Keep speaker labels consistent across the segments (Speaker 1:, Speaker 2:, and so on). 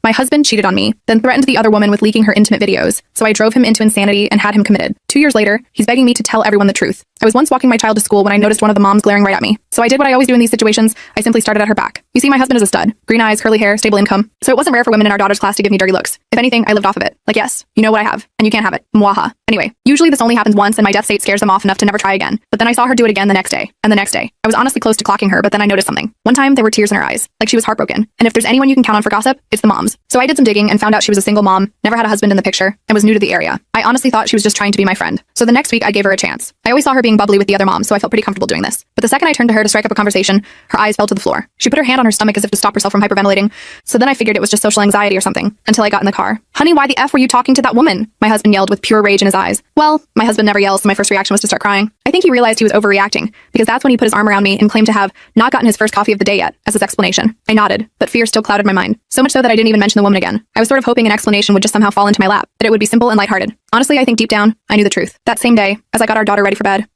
Speaker 1: My husband cheated on me, then threatened the other woman with leaking her intimate videos, so I drove him into insanity and had him committed. 2 years later, he's begging me to tell everyone the truth. I was once walking my child to school when I noticed one of the moms glaring right at me. So I did what I always do in these situations. I simply started at her back. You see, my husband is a stud. Green eyes, curly hair, stable income. So it wasn't rare for women in our daughter's class to give me dirty looks. If anything, I lived off of it. Like, yes, you know what I have, and you can't have it. Mwaha. Anyway, usually this only happens once and my death state scares them off enough to never try again. But then I saw her do it again the next day, and the next day. I was honestly close to clocking her, but then I noticed something. One time, there were tears in her eyes, like she was heartbroken. And if there's anyone you can count on for gossip, it's the moms. So I did some digging and found out she was a single mom, never had a husband in the picture, and was new to the area. I honestly thought she was just trying to be my friend. So the next week, I gave her a chance. I always saw her being bubbly with the other moms, so I felt pretty comfortable doing this. But the second I turned to her to strike up a conversation, her eyes fell to the floor. She put her hand on her stomach as if to stop herself from hyperventilating. So then I figured it was just social anxiety or something, until I got in the car. Honey, why the F were you talking to that woman? My husband yelled with pure rage in his eyes. Well, my husband never yells, so my first reaction was to start crying. I think he realized he was overreacting, because that's when he put his arm around me and claimed to have not gotten his first coffee of the day yet, as his explanation. I nodded, but fear still clouded my mind. So much so that I didn't even mention the woman again. I was sort of hoping an explanation would just somehow fall into my lap, that it would be simple and lighthearted. Honestly, I think deep down, I knew the truth. That same day, as I got our daughter ready for bed,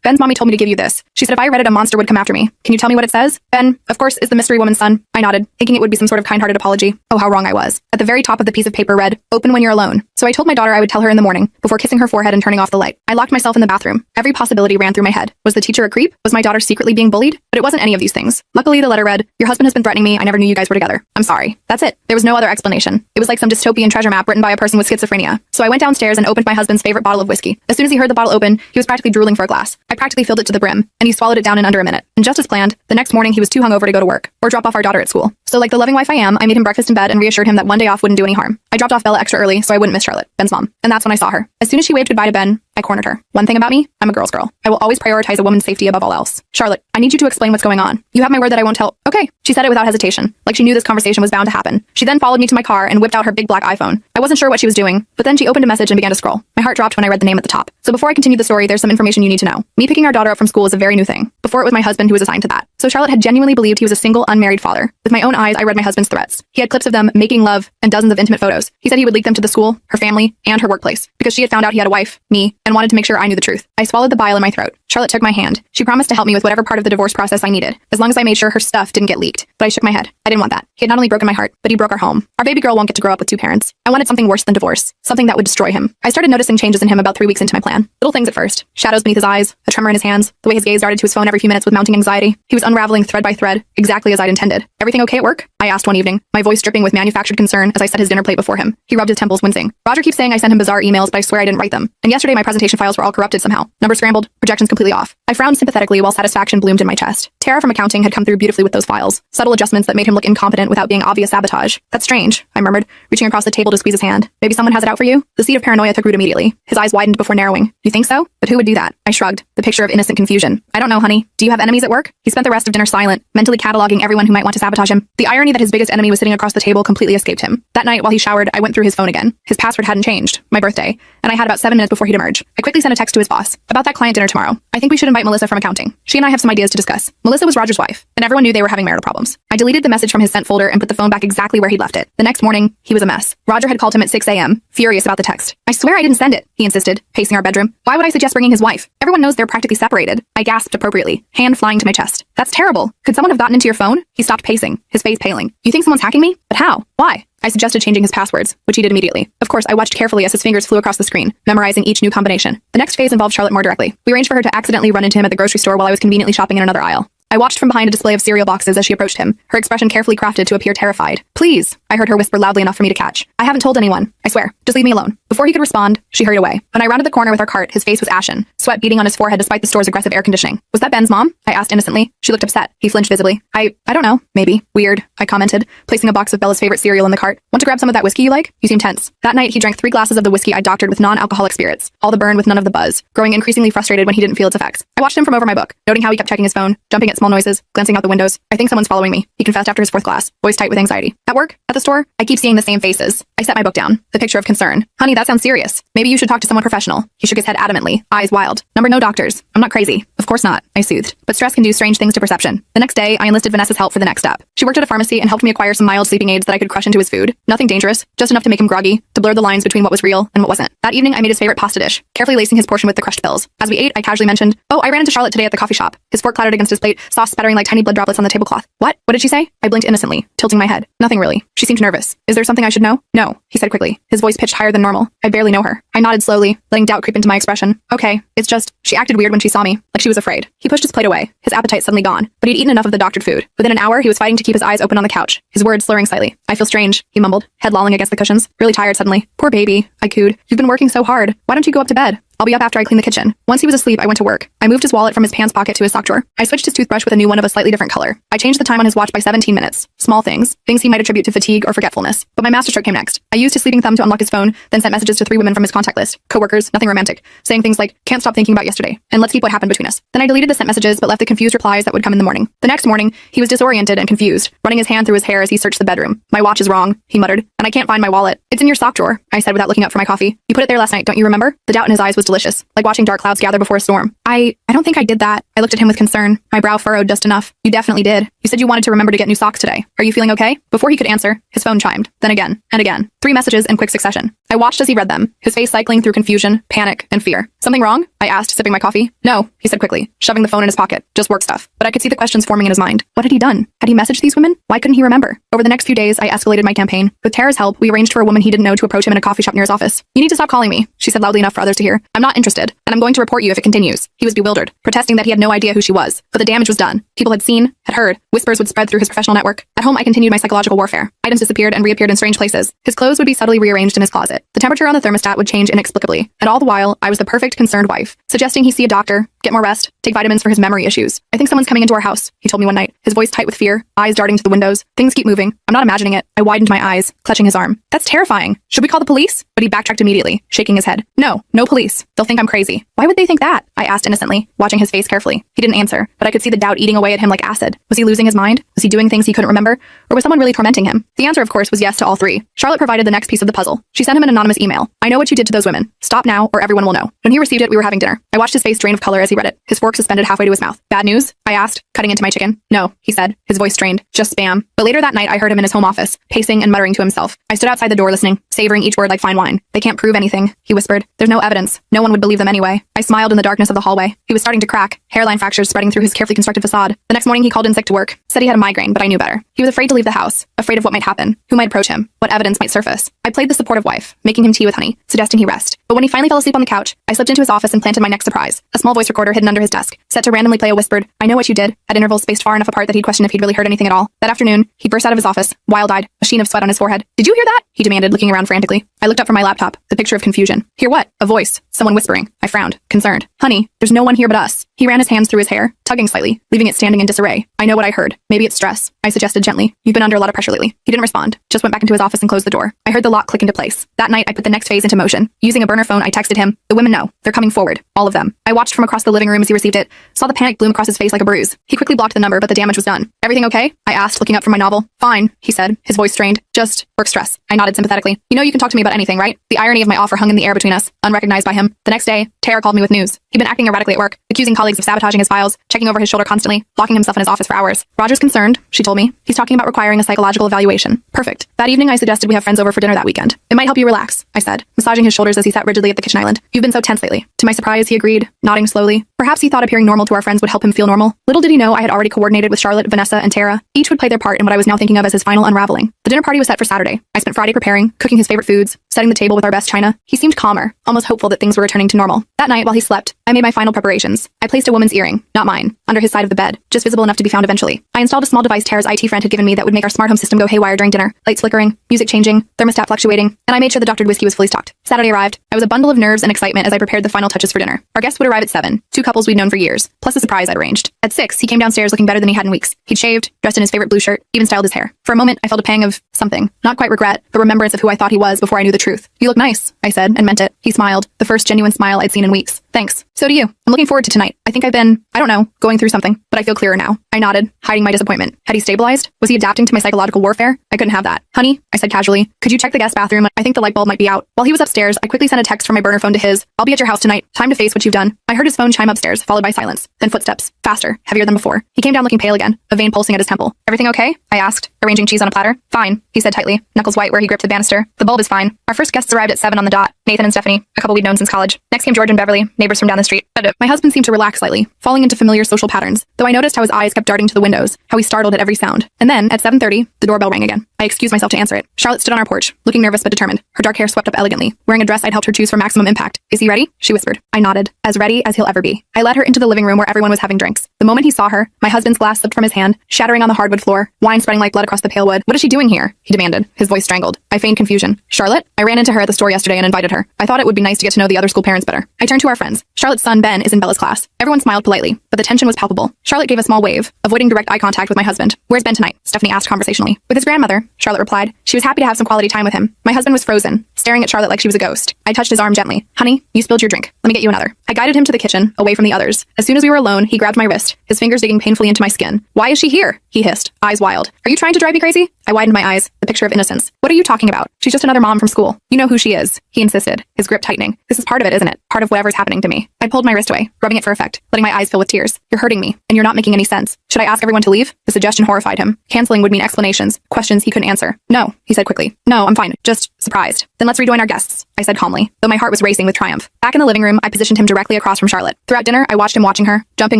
Speaker 1: Ben's mommy told me to give you this. She said if I read it, a monster would come after me. Can you tell me what it says? Ben, of course, is the mystery woman's son. I nodded, thinking it would be some sort of kind-hearted apology. Oh, how wrong I was. At the very top of the piece of paper read, open when you're alone. So I told my daughter I would tell her in the morning, before kissing her forehead and turning off the light. I locked myself in the bathroom. Every possibility ran through my head. Was the teacher a creep? Was my daughter secretly being bullied? But it wasn't any of these things. Luckily, the letter read, your husband has been threatening me. I never knew you guys were together. I'm sorry. That's it. There was no other explanation. It was like some dystopian treasure map written by a person with schizophrenia. So I went downstairs and opened my husband's favorite bottle of whiskey. As soon as he heard the bottle open, he was practically drooling for a glass. I practically filled it to the brim, and he swallowed it down in under a minute. And just as planned, the next morning he was too hungover to go to work or drop off our daughter at school. So like the loving wife I am, I made him breakfast in bed and reassured him that one day off wouldn't do any harm. I dropped off Bella extra early so I wouldn't miss Charlotte, Ben's mom. And that's when I saw her. As soon as she waved goodbye to Ben, I cornered her. One thing about me, I'm a girl's girl. I will always prioritize a woman's safety above all else. Charlotte, I need you to explain what's going on. You have my word that I won't tell. Okay. She said it without hesitation, like she knew this conversation was bound to happen. She then followed me to my car and whipped out her big black iPhone. I wasn't sure what she was doing, but then she opened a message and began to scroll. My heart dropped when I read the name at the top. So before I continue the story, there's some information you need to know. Me picking our daughter up from school is a very new thing. Before it was my husband who was assigned to that. So Charlotte had genuinely believed he was a single, unmarried father. With my own eyes, I read my husband's threats. He had clips of them making love and dozens of intimate photos. He said he would leak them to the school, her family, and her workplace, because she had found out he had a wife, me, and wanted to make sure I knew the truth. I swallowed the bile in my throat. Charlotte took my hand. She promised to help me with whatever part of the divorce process I needed, as long as I made sure her stuff didn't get leaked. But I shook my head. I didn't want that. He had not only broken my heart, but he broke our home. Our baby girl won't get to grow up with two parents. I wanted something worse than divorce, something that would destroy him. I started noticing changes in him about 3 weeks into my plan. Little things at first. Shadows beneath his eyes, a tremor in his hands, the way his gaze darted to his phone every few minutes with mounting anxiety. He was unraveling thread by thread, exactly as I'd intended. Everything okay at work? I asked one evening, my voice dripping with manufactured concern as I set his dinner plate before him. He rubbed his temples, wincing. Roger keeps saying I sent him bizarre emails, but I swear I didn't write them. And yesterday my presentation files were all corrupted somehow. Numbers scrambled, projections completely off. I frowned sympathetically while satisfaction bloomed in my chest. Tara from accounting had come through beautifully with those files. Subtle adjustments that made him look incompetent without being obvious sabotage. That's strange, I murmured, reaching across the table to squeeze his hand. Maybe someone has it out for you? The seed of paranoia took root immediately. His eyes widened before narrowing. You think so? But who would do that? I shrugged, the picture of innocent confusion. I don't know, honey. Do you have enemies at work? He spent the rest of dinner silent, mentally cataloging everyone who might want to sabotage him. The irony that his biggest enemy was sitting across the table completely escaped him. That night, while he showered, I went through his phone again. His password hadn't changed, my birthday, and I had about 7 minutes before he'd emerge. I quickly sent a text to his boss about that client dinner tomorrow. I think we should invite Melissa from accounting. She and I have some ideas to discuss. Melissa was Roger's wife, and everyone knew they were having marital problems. I deleted the message from his sent folder and put the phone back exactly where he'd left it. The next morning, he was a mess. Roger had called him at 6 a.m., furious about the text. I swear I didn't send it, he insisted, pacing our bedroom. Why would I suggest bringing his wife? Everyone knows they're practically separated. I gasped appropriately, hand flying to my chest. That's terrible. Could someone have gotten into your phone? He stopped pacing, his face paling. You think someone's hacking me? But how? Why? I suggested changing his passwords, which he did immediately. Of course, I watched carefully as his fingers flew across the screen, memorizing each new combination. The next phase involved Charlotte more directly. We arranged for her to accidentally run into him at the grocery store while I was conveniently shopping in another aisle. I watched from behind a display of cereal boxes as she approached him, her expression carefully crafted to appear terrified. Please, I heard her whisper loudly enough for me to catch. I haven't told anyone. I swear. Just leave me alone. Before he could respond, she hurried away. When I rounded the corner with our cart, his face was ashen, sweat beading on his forehead despite the store's aggressive air conditioning. Was that Ben's mom? I asked innocently. She looked upset. He flinched visibly. I don't know. Maybe. Weird, I commented, placing a box of Bella's favorite cereal in the cart. Want to grab some of that whiskey you like? You seem tense. That night, he drank 3 glasses of the whiskey I doctored with non-alcoholic spirits. All the burn with none of the buzz, growing increasingly frustrated when he didn't feel its effects. I watched him from over my book, noting how he kept checking his phone, jumping at small noises, glancing out the windows. I think someone's following me, he confessed after his 4th glass, voice tight with anxiety. At work? At the store? I keep seeing the same faces. I set my book down, the picture of concern. Honey, that sounds serious. Maybe you should talk to someone professional. He shook his head adamantly, eyes wild. Number no doctors. I'm not crazy. Of course not, I soothed. But stress can do strange things to perception. The next day, I enlisted Vanessa's help for the next step. She worked at a pharmacy and helped me acquire some mild sleeping aids that I could crush into his food. Nothing dangerous, just enough to make him groggy, to blur the lines between what was real and what wasn't. That evening, I made his favorite pasta dish, carefully lacing his portion with the crushed pills. As we ate, I casually mentioned, "Oh, I ran into Charlotte today at the coffee shop." His fork clattered against his plate, sauce spattering like tiny blood droplets on the tablecloth. What? What did she say? I blinked innocently, tilting my head. Nothing really. She seemed nervous. Is there something I should know? No, he said quickly, his voice pitched higher than normal. I barely know her. I nodded slowly, letting doubt creep into my expression. Okay, it's just, she acted weird when she saw me, like she was afraid. He pushed his plate away, his appetite suddenly gone, but he'd eaten enough of the doctored food. Within an hour, he was fighting to keep his eyes open on the couch, his words slurring slightly. I feel strange, he mumbled, head lolling against the cushions. Really tired suddenly. Poor baby, I cooed. You've been working so hard. Why don't you go up to bed? I'll be up after I clean the kitchen. Once he was asleep, I went to work. I moved his wallet from his pants pocket to his sock drawer. I switched his toothbrush with a new one of a slightly different color. I changed the time on his watch by 17 minutes. Small things he might attribute to fatigue or forgetfulness. But my masterstroke came next. I used his sleeping thumb to unlock his phone, then sent messages to 3 women from his contact list. Coworkers, nothing romantic, saying things like, "Can't stop thinking about yesterday," and "Let's keep what happened between us." Then I deleted the sent messages but left the confused replies that would come in the morning. The next morning, he was disoriented and confused, running his hand through his hair as he searched the bedroom. "My watch is wrong," he muttered, "and I can't find my wallet." "It's in your sock drawer," I said without looking up for my coffee. "You put it there last night, don't you remember?" The doubt in his eyes was delicious, like watching dark clouds gather before a storm. I don't think I did that. I looked at him with concern, my brow furrowed just enough. "You definitely did. You said you wanted to remember to get new socks today. Are you feeling okay?" Before he could answer, his phone chimed, then again, and again. 3 messages in quick succession. I watched as he read them, his face cycling through confusion, panic, and fear. "Something wrong?" I asked, sipping my coffee. "No," he said quickly, shoving the phone in his pocket. "Just work stuff." But I could see the questions forming in his mind. What had he done? Had he messaged these women? Why couldn't he remember? Over the next few days, I escalated my campaign. With Tara's help, we arranged for a woman he didn't know to approach him in a coffee shop near his office. "You need to stop calling me," she said loudly enough for others to hear. "I'm not interested, and I'm going to report you if it continues." He was bewildered, protesting that he had no idea who she was. But the damage was done. People had seen, had heard. Whispers would spread through his professional network. At home, I continued my psychological warfare. Items disappeared and reappeared in strange places. His clothes would be subtly rearranged in his closet. The temperature on the thermostat would change inexplicably. And all the while, I was the perfect concerned wife, suggesting he see a doctor, get more rest, take vitamins for his memory issues. "I think someone's coming into our house," he told me one night, his voice tight with fear, eyes darting to the windows. "Things keep moving. I'm not imagining it." I widened my eyes, clutching his arm. "That's terrifying. Should we call the police?" But he backtracked immediately, shaking his head. "No, no police. They'll think I'm crazy." "Why would they think that?" I asked innocently, watching his face carefully. He didn't answer, but I could see the doubt eating away at him like acid. Was he losing his mind? Was he doing things he couldn't remember? Or was someone really tormenting him? The answer, of course, was yes to all 3. Charlotte provided the next piece of the puzzle. She sent him an anonymous email. "I know what you did to those women. Stop now, or everyone will know." When he received it, we were having dinner. I watched his face drain of color as he read it, his fork suspended halfway to his mouth. "Bad news?" I asked, cutting into my chicken. "No," he said, his voice strained. "Just spam." But later that night, I heard him in his home office, pacing and muttering to himself. I stood outside the door listening, savoring each word like fine wine. "They can't prove anything," he whispered. "There's no evidence. No one would believe them anyway." I smiled in the darkness of the hallway. He was starting to crack, hairline fractures spreading through his carefully constructed facade. The next morning, he called in sick to work. Said he had a migraine, but I knew better. He was afraid to leave the house, afraid of what might happen, who might approach him, what evidence might surface. I played the supportive wife, making him tea with honey, suggesting he rest. But when he finally fell asleep on the couch, I slipped into his office and planted my next surprise. A small voice recorder hidden under his desk, set to randomly play a whispered, "I know what you did," at intervals spaced far enough apart that he'd question if he'd really heard anything at all. That afternoon, he burst out of his office, wild-eyed, a sheen of sweat on his forehead. "Did you hear that?" he demanded, looking around frantically. I looked up from my laptop, the picture of confusion. "Hear what?" "A voice. Someone whispering." I frowned, concerned. "Honey, there's no one here but us." He ran his hands through his hair, tugging slightly, leaving it standing in disarray. "I know what I heard. Maybe it's stress," I suggested gently. "You've been under a lot of pressure lately." He didn't respond, just went back into his office and closed the door. I heard the lock click into place. That night, I put the next phase into motion. Using a burner phone, I texted him, "The women know. They're coming forward. All of them." I watched from across the living room as he received it, saw the panic bloom across his face like a bruise. He quickly blocked the number, but the damage was done. "Everything okay?" I asked, looking up from my novel. "Fine," he said, his voice strained. "Just work stress." I nodded sympathetically. "You know you can talk to me about anything, right?" The irony of my offer hung in the air between us, unrecognized by him. The next day, Tara called me with news. He'd been acting erratically at work, accusing colleagues of sabotaging his files, checking over his shoulder constantly, locking himself in his office for hours. "Roger's concerned," she told me. "He's talking about requiring a psychological evaluation." Perfect. That evening, I suggested we have friends over for dinner that weekend. "It might help you relax," I said, massaging his shoulders as he sat rigidly at the kitchen island. "You've been so tense lately." To my surprise, he agreed, nodding slowly. Perhaps he thought appearing normal to our friends would help him feel normal. Little did he know I had already coordinated with Charlotte, Vanessa, and Tara. Each would play their part in what I was now thinking of as his final unraveling. The dinner party was set for Saturday. I spent Friday preparing, cooking his favorite foods, setting the table with our best china. He seemed calmer, almost hopeful that things were returning to normal. That night, while he slept, I made my final preparations. I placed a woman's earring, not mine, under his side of the bed, just visible enough to be found eventually. I installed a small device Tara's IT friend had given me that would make our smart home system go haywire during dinner, lights flickering, music changing, thermostat fluctuating, and I made sure the doctored whiskey was fully stocked. Saturday arrived. I was a bundle of nerves and excitement as I prepared the final touches for dinner. Our guests would arrive at 7, 2 couples we'd known for years, plus a surprise I'd arranged. At 6, he came downstairs looking better than he had in weeks. He'd shaved, dressed in his favorite blue shirt, even styled his hair. For a moment, I felt a pang of something. Not quite regret, but remembrance of who I thought he was before I knew the truth. "You look nice," I said, and meant it. He smiled, the first genuine smile I'd seen in weeks. Thanks. So do you. I'm looking forward to tonight. I think I've been, I don't know, going through something, but I feel clearer now. I nodded, hiding my disappointment. Had he stabilized? Was he adapting to my psychological warfare? I couldn't have that. Honey, I said casually, could you check the guest bathroom? I think the light bulb might be out. While he was upstairs, I quickly sent a text from my burner phone to his. I'll be at your house tonight. Time to face what you've done. I heard his phone chime upstairs, followed by silence. Then footsteps. Faster, heavier than before. He came down looking pale again, a vein pulsing at his temple. Everything okay? I asked, arranging cheese on a platter. Fine, he said tightly, knuckles white where he gripped the banister. The bulb is fine. Our first guests arrived at 7 on the dot. Nathan and Stephanie, a couple we'd known since college. Next came George and Beverly, neighbors from down the street. My husband seemed to relax slightly, falling into familiar social patterns, though I noticed how his eyes kept darting to the windows, how he startled at every sound. And then, at 7:30, the doorbell rang again. I excused myself to answer it. Charlotte stood on our porch, looking nervous but determined, her dark hair swept up elegantly, wearing a dress I'd helped her choose for maximum impact. Is he ready? She whispered. I nodded, as ready as he'll ever be. I led her into the living room where everyone was having drinks. The moment he saw her, my husband's glass slipped from his hand, shattering on the hardwood floor, wine spreading like blood across the pale wood. What is she doing here? He demanded, his voice strangled. I feigned confusion. Charlotte? I ran into her at the store yesterday and invited her. I thought it would be nice to get to know the other school parents better. I turned to our friends. Charlotte's son, Ben, is in Bella's class. Everyone smiled politely, but the tension was palpable. Charlotte gave a small wave, avoiding direct eye contact with my husband. Where's Ben tonight? Stephanie asked conversationally. With his grandmother, Charlotte replied. She was happy to have some quality time with him. My husband was frozen, staring at Charlotte like she was a ghost. I touched his arm gently. Honey, you spilled your drink. Let me get you another. I guided him to the kitchen, away from the others. As soon as we were alone, he grabbed my wrist, his fingers digging painfully into my skin. Why is she here? He hissed, eyes wild. Are you trying to drive me crazy? I widened my eyes, the picture of innocence. What are you talking about? She's just another mom from school. You know who she is, he insisted, his grip tightening. This is part of it, isn't it? Part of whatever's happening to me. I pulled my wrist away, rubbing it for effect, letting my eyes fill with tears. You're hurting me, and you're not making any sense. Should I ask everyone to leave? The suggestion horrified him. Canceling would mean explanations, questions he couldn't answer. No, he said quickly. No, I'm fine. Just surprised. Then let's rejoin our guests, I said calmly, though my heart was racing with triumph. Back in the living room, I positioned him directly across from Charlotte. Throughout dinner, I watched him watching her, jumping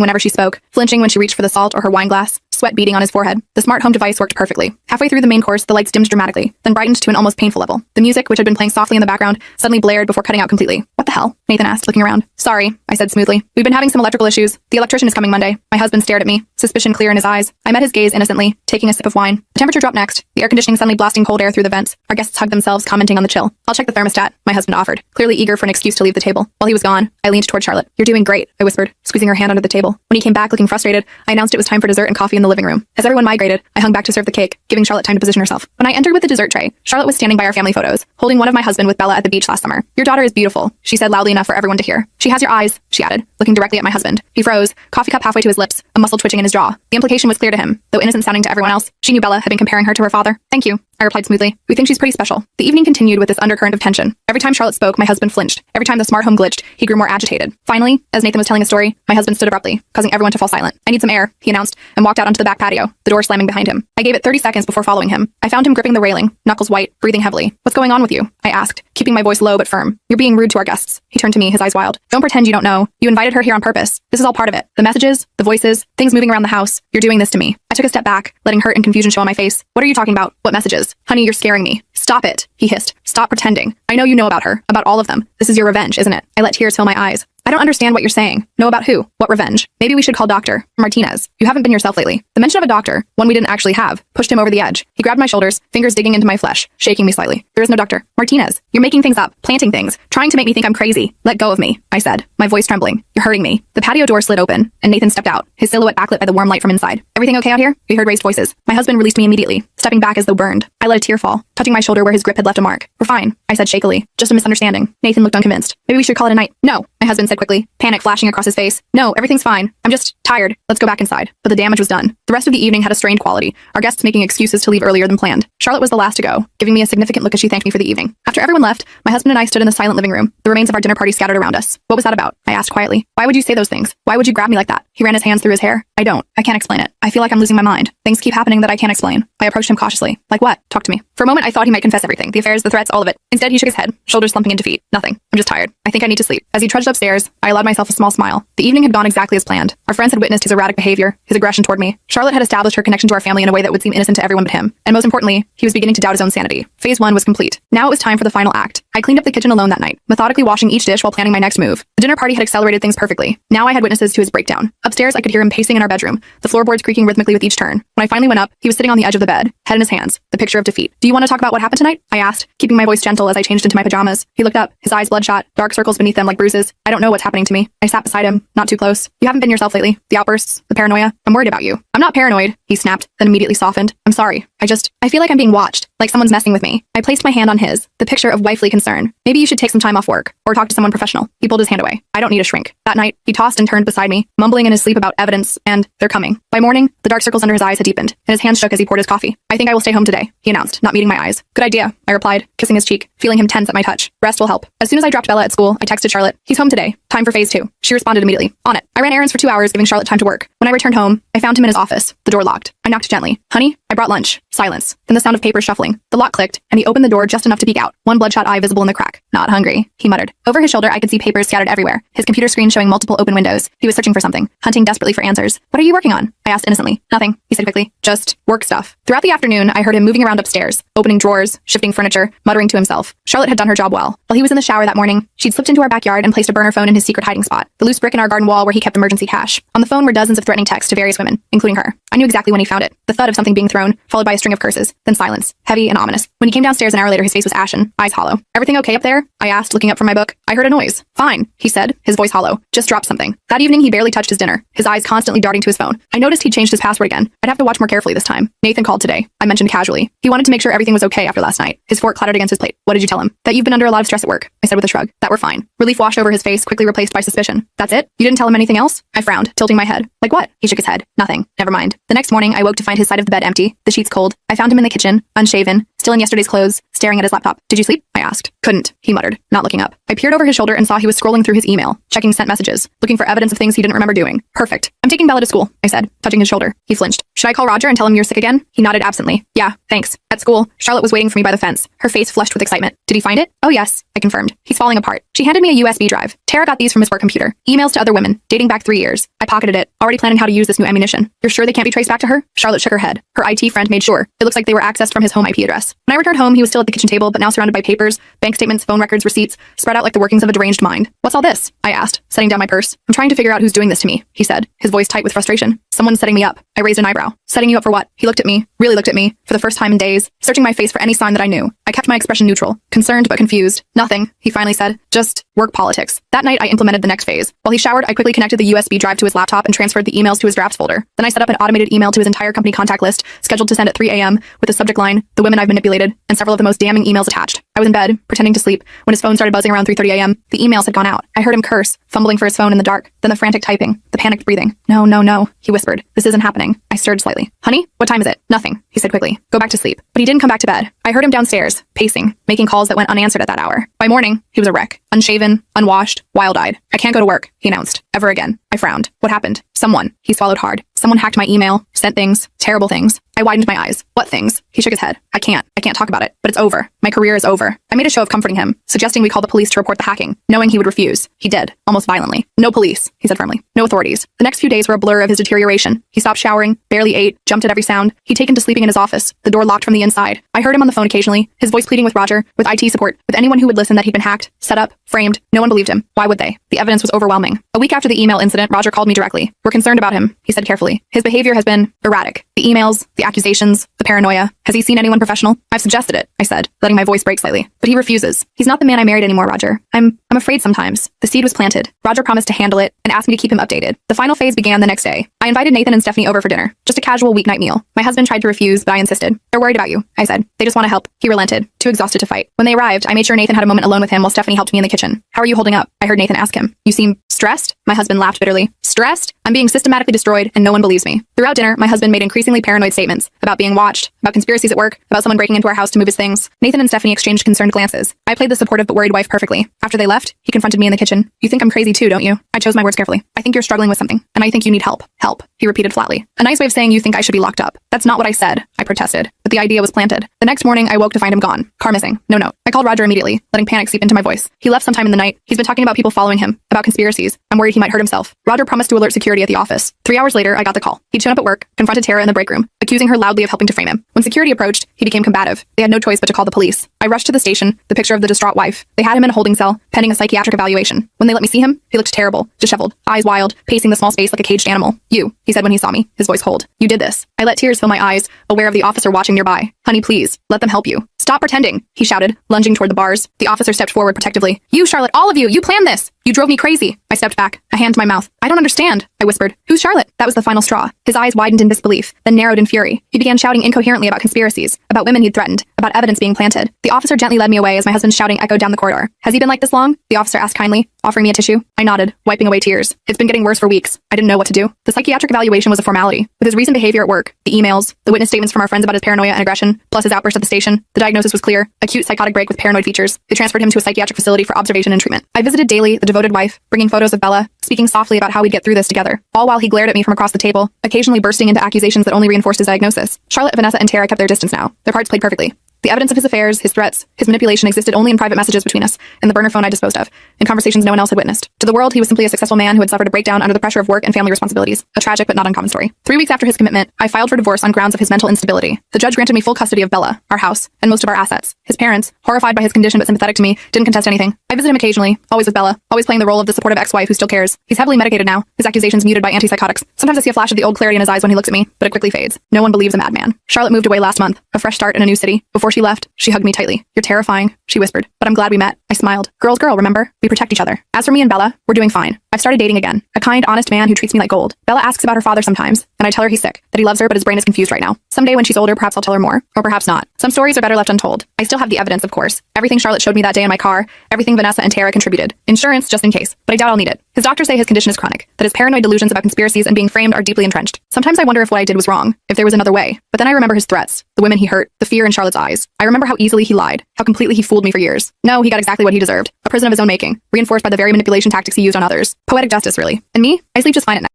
Speaker 1: whenever she spoke, flinching when she reached for the salt or her wine glass, sweat beading on his forehead. The smart home device worked perfectly. Halfway through the main course, the lights dimmed dramatically, then brightened to an almost painful level. The music, which had been playing softly in the background, suddenly blared before cutting out completely. What the hell? Nathan asked, looking around. Sorry, I said smoothly. We've been having some electrical issues. The electrician is coming Monday. My husband stared at me, suspicion clear in his eyes. I met his gaze innocently, taking a sip of wine. The temperature dropped next, the air conditioning suddenly blasting cold air through the vents. Our guests hugged themselves, commenting on the chill. I'll check the thermostat, my husband offered, clearly eager for an excuse to leave the table. While he was gone, I leaned toward Charlotte. You're doing great, I whispered, squeezing her hand under the table. When he came back looking frustrated, I announced it was time for dessert and coffee in the living room. As everyone migrated, I hung back to serve the cake, giving Charlotte time to position herself. When I entered with the dessert tray, Charlotte was standing by our family photos, holding one of my husband with Bella at the beach last summer. Your daughter is beautiful, she said loudly enough for everyone to hear. She has your eyes, she added, looking directly at my husband. He froze, coffee cup halfway to his lips, a muscle twitching in his jaw. The implication was clear to him, though innocent sounding to everyone else. She knew Bella had been comparing her to her father. Thank you, I replied smoothly. We think she's pretty special. The evening continued with this undercurrent of tension. Every time Charlotte spoke, my husband flinched. Every time the smart home glitched, he grew more agitated. Finally, as Nathan was telling a story, my husband stood abruptly, causing everyone to fall silent. I need some air, he announced, and walked out onto the back patio, the door slamming behind him. I gave it 30 seconds before following him. I found him gripping the railing, knuckles white, breathing heavily. What's going on with you? I asked, keeping my voice low but firm. You're being rude to our guests. He turned to me, his eyes wild. Don't pretend you don't know. You invited her here on purpose. This is all part of it. The messages, the voices, things moving around the house. You're doing this to me. I took a step back, letting hurt and confusion show on my face. What are you talking about? What messages? Honey, you're scaring me. Stop it, he hissed. Stop pretending. I know you know about her, about all of them. This is your revenge, isn't it? I let tears fill my eyes. I don't understand what you're saying. Know about who? What revenge? Maybe we should call Dr. Martinez. You haven't been yourself lately. The mention of a doctor, one we didn't actually have, pushed him over the edge. He grabbed my shoulders, fingers digging into my flesh, shaking me slightly. There is no Dr. Martinez. You're making things up, planting things, trying to make me think I'm crazy. Let go of me, I said, my voice trembling. You're hurting me. The patio door slid open, and Nathan stepped out, his silhouette backlit by the warm light from inside. Everything okay out here? We heard raised voices. My husband released me immediately, stepping back as though burned. I let a tear fall, touching my shoulder where his grip had left a mark. We're fine, I said shakily. Just a misunderstanding. Nathan looked unconvinced. Maybe we should call it a night. No, my husband said quickly, panic flashing across his face. No, everything's fine. I'm just tired. Let's go back inside. But the damage was done. The rest of the evening had a strained quality, our guests making excuses to leave earlier than planned. Charlotte was the last to go, giving me a significant look as she thanked me for the evening. After everyone left, my husband and I stood in the silent living room, the remains of our dinner party scattered around us. What was that about? I asked quietly. Why would you say those things? Why would you grab me like that? He ran his hands through his hair. I can't explain it. I feel like I'm losing my mind. Things keep happening that I can't explain. I approached him cautiously. Like what? Talk to me. For a moment, I thought he might confess everything. The affairs, the threats, all of it. Instead, he shook his head, shoulders slumping in defeat. Nothing. I'm just tired. I think I need to sleep. As he trudged upstairs, I allowed myself a small smile. The evening had gone exactly as planned. Our friends had witnessed his erratic behavior, his aggression toward me. Charlotte had established her connection to our family in a way that would seem innocent to everyone but him. And most importantly, he was beginning to doubt his own sanity. Phase 1 was complete. Now it was time for the final act. I cleaned up the kitchen alone that night, methodically washing each dish while planning my next move. The dinner party had accelerated things perfectly. Now I had witnesses to his breakdown. Upstairs, I could hear him pacing in our bedroom, the floorboards creaking rhythmically with each turn. When I finally went up, he was sitting on the edge of the bed, head in his hands, the picture of defeat. Do you want to talk about what happened tonight? I asked, keeping my voice gentle as I changed into my pajamas. He looked up, his eyes bloodshot, dark circles beneath them like bruises. I don't know what's happening to me. I sat beside him, not too close. You haven't been yourself lately. The outbursts, the paranoia. I'm worried about you. I'm not paranoid, he snapped, then immediately softened. I'm sorry. I feel like I'm being watched, like someone's messing with me. I placed my hand on his, the picture of wifely concern. Maybe you should take some time off work, or talk to someone professional. He pulled his hand away. I don't need a shrink. That night, he tossed and turned beside me, mumbling in his sleep about evidence, and they're coming. By morning, the dark circles under his eyes had deepened, and his hands shook as he poured his coffee. I think I will stay home today, he announced, not meeting my eyes. Good idea, I replied, kissing his cheek, feeling him tense at my touch. Rest will help. As soon as I dropped Bella at school, I texted Charlotte, he's home today. Time for phase 2. She responded immediately. On it. I ran errands for 2 hours, giving Charlotte time to work. When I returned home, I found him in his office, the door locked. I knocked gently. Honey, I brought lunch. Silence. Then the sound of paper shuffling. The lock clicked, and he opened the door just enough to peek out, one bloodshot eye visible in the crack. Not hungry, he muttered. Over his shoulder, I could see papers scattered everywhere, his computer screen showing multiple open windows. He was searching for something, hunting desperately for answers. What are you working on? I asked innocently. Nothing, he said quickly. Just work stuff. Throughout the afternoon, I heard him moving around upstairs, opening drawers, shifting furniture, muttering to himself. Charlotte had done her job well. While he was in the shower that morning, she'd slipped into our backyard and placed a burner phone in his secret hiding spot, the loose brick in our garden wall where he kept emergency cash. On the phone were dozens of threatening texts to various women, including her. I knew exactly when he found it. The thud of something being thrown, followed by a string of curses, then silence, heavy and ominous. When he came downstairs an hour later, his face was ashen, eyes hollow. Everything okay up there? I asked, looking up from my book. I heard a noise. Fine, he said, his voice hollow. Just dropped something. That evening, he barely touched his dinner, his eyes constantly darting to his phone. I noticed he'd changed his password again. I'd have to watch more carefully this time. Nathan called today. I mentioned casually. He wanted to make sure everything was okay after last night. His fork clattered against his plate. What did you tell him? That you've been under a lot of stress at work. I said with a shrug. That we're fine. Relief washed over his face, quickly replaced by suspicion. That's it? You didn't tell him anything else? I frowned, tilting my head. Like what? He shook his head. Nothing. Never mind. The next morning, I woke to find his side of the bed empty, the sheets cold. I found him in the kitchen, unshaven, still in yesterday's clothes, staring at his laptop. Did you sleep? I asked. Couldn't, he muttered, not looking up. I peered over his shoulder and saw he was scrolling through his email, checking sent messages, looking for evidence of things he didn't remember doing. Perfect. I'm taking Bella to school, I said, touching his shoulder. He flinched. Should I call Roger and tell him you're sick again? He nodded absently. Yeah, thanks. At school, Charlotte was waiting for me by the fence, her face flushed with excitement. Did he find it? Oh yes, I confirmed. He's falling apart. She handed me a USB drive. Tara got these from his work computer. Emails to other women, dating back 3 years. I pocketed it, already planning how to use this new ammunition. You're sure they can't be traced back to her? Charlotte shook her head. Her IT friend made sure. It looks like they were accessed from his home IP address. When I returned home, he was still at the kitchen table, but now surrounded by papers, bank statements, phone records, receipts, spread out like the workings of a deranged mind. What's all this? I asked, setting down my purse. I'm trying to figure out who's doing this to me, he said, his voice tight with frustration. Someone's setting me up. I raised an eyebrow. Setting you up for what? He looked at me, really looked at me, for the first time in days, searching my face for any sign that I knew. I kept my expression neutral, concerned but confused. Nothing, he finally said. Just work politics. That night, I implemented the next phase. While he showered, I quickly connected the USB drive to his laptop and transferred the emails to his drafts folder. Then I set up an automated email to his entire company contact list, scheduled to send at 3 a.m., with the subject line, the women I've manipulated, and several of the most damning emails attached. I was in bed, pretending to sleep, when his phone started buzzing around 3:30 a.m. The emails had gone out. I heard him curse, fumbling for his phone in the dark, then the frantic typing, the panicked breathing. No, no, no, he whispered. This isn't happening. I stirred slightly. Honey, what time is it? Nothing, he said quickly. Go back to sleep. But he didn't come back to bed. I heard him downstairs, pacing, making calls that went unanswered at that hour. By morning, he was a wreck, unshaven, unwashed, wild-eyed. I can't go to work, he announced. Ever again. I frowned. What happened? Someone. He swallowed hard. Someone hacked my email, sent things, terrible things. I widened my eyes. What things? He shook his head. I can't talk about it, but it's over. My career is over. I made a show of comforting him, suggesting we call the police to report the hacking, knowing he would refuse. He did, almost violently. No police, he said firmly. No authorities. The next few days were a blur of his deterioration. He stopped showering, barely ate, jumped at every sound. He'd taken to sleeping in his office, the door locked from the inside. I heard him on the phone occasionally, his voice pleading with Roger, with IT support, with anyone who would listen that he'd been hacked, set up, framed. No one believed him. Why would they? The evidence was overwhelming. A week after the email incident, Roger called me directly. We're concerned about him, he said carefully. His behavior has been erratic. The emails, the accusations, the paranoia. Has he seen anyone professional? I've suggested it, I said, letting my voice break slightly. But he refuses. He's not the man I married anymore, Roger. I'm afraid sometimes. The seed was planted. Roger promised to handle it and asked me to keep him updated. The final phase began the next day. I invited Nathan and Stephanie over for dinner. Just a casual weeknight meal. My husband tried to refuse, but I insisted. They're worried about you, I said. They just want to help. He relented, too exhausted to fight. When they arrived, I made sure Nathan had a moment alone with him while Stephanie helped me in the kitchen. How are you holding up? I heard Nathan ask him. You seem stressed? My husband laughed bitterly. Stressed? I'm being systematically destroyed and no one believes me. Throughout dinner, my husband made increasingly paranoid statements about being watched, about conspiracies at work, about someone breaking into our house to move his things. Nathan and Stephanie exchanged concerned glances. I played the supportive but worried wife perfectly. After they left, he confronted me in the kitchen. You think I'm crazy too, don't you? I chose my words carefully. I think you're struggling with something, and I think you need help. Help, he repeated flatly. A nice way of saying you think I should be locked up. That's not what I said, I protested, but the idea was planted. The next morning, I woke to find him gone. Car missing. No note. I called Roger immediately, letting panic seep into my voice. He left sometime in the night. He's been talking about people following him, about conspiracies. I'm worried he might hurt himself. Roger promised to alert security at the office. 3 hours later, I got the call. He'd shown up at work, confronted Tara in the break room, accusing her loudly of helping to frame him. When security approached, he became combative. They had no choice but to call the police. I rushed to the station, the picture of the distraught wife. They had him in a holding cell, pending a psychiatric evaluation. When they let me see him, he looked terrible, disheveled, eyes wild, pacing the small space like a caged animal. You, he said when he saw me, his voice cold. You did this. I let tears fill my eyes, aware of the officer watching nearby. Honey, please, let them help you. Stop pretending, he shouted, lunging toward the bars. The officer stepped forward protectively. You, Charlotte, all of you planned this. You drove me crazy. I stepped back, a hand to my mouth. I don't understand, I whispered. Who's Charlotte? That was the final straw. His eyes widened in disbelief, then narrowed in fury. He began shouting incoherently about conspiracies, about women he'd threatened, about evidence being planted. The officer gently led me away as my husband's shouting echoed down the corridor. Has he been like this long? The officer asked kindly, offering me a tissue. I nodded, wiping away tears. It's been getting worse for weeks. I didn't know what to do. The psychiatric evaluation was a formality. With his recent behavior at work, the emails, the witness statements from our friends about his paranoia and aggression, plus his outburst at the station, the diagnosis was clear: acute psychotic break with paranoid features. They transferred him to a psychiatric facility for observation and treatment. I visited daily, the devoted wife, bringing photos of Bella, speaking softly about how we'd get through this together, all while he glared at me from across the table, occasionally bursting into accusations that only reinforced his diagnosis. Charlotte, Vanessa, and Tara kept their distance now. Their parts played perfectly. The evidence of his affairs, his threats, his manipulation existed only in private messages between us, in the burner phone I disposed of, in conversations no one else had witnessed. To the world, he was simply a successful man who had suffered a breakdown under the pressure of work and family responsibilities. A tragic but not uncommon story. 3 weeks after his commitment, I filed for divorce on grounds of his mental instability. The judge granted me full custody of Bella, our house, and most of our assets. His parents, horrified by his condition but sympathetic to me, didn't contest anything. I visit him occasionally, always with Bella, always playing the role of the supportive ex-wife who still cares. He's heavily medicated now, his accusations muted by antipsychotics. Sometimes I see a flash of the old clarity in his eyes when he looks at me, but it quickly fades. No one believes a madman. Charlotte moved away last month, a fresh start in a new city. Before she left, she hugged me tightly. You're terrifying, she whispered, but I'm glad we met. I smiled. Girl's girl, remember? We protect each other. As for me and Bella, we're doing fine. I've started dating again. A kind, honest man who treats me like gold. Bella asks about her father sometimes, and I tell her he's sick, that he loves her but his brain is confused right now. Someday when she's older, perhaps I'll tell her more, or perhaps not. Some stories are better left untold. I still have the evidence, of course. Everything Charlotte showed me that day in my car, everything Vanessa and Tara contributed. Insurance, just in case, but I doubt I'll need it. His doctors say his condition is chronic, that his paranoid delusions about conspiracies and being framed are deeply entrenched. Sometimes I wonder if what I did was wrong, if there was another way. But then I remember his threats, the women he hurt, the fear in Charlotte's eyes. I remember how easily he lied, how completely he fooled me for years. No, he got exactly what he deserved. A prison of his own making, reinforced by the very manipulation tactics he used on others. Poetic justice, really. And me? I sleep just fine at night.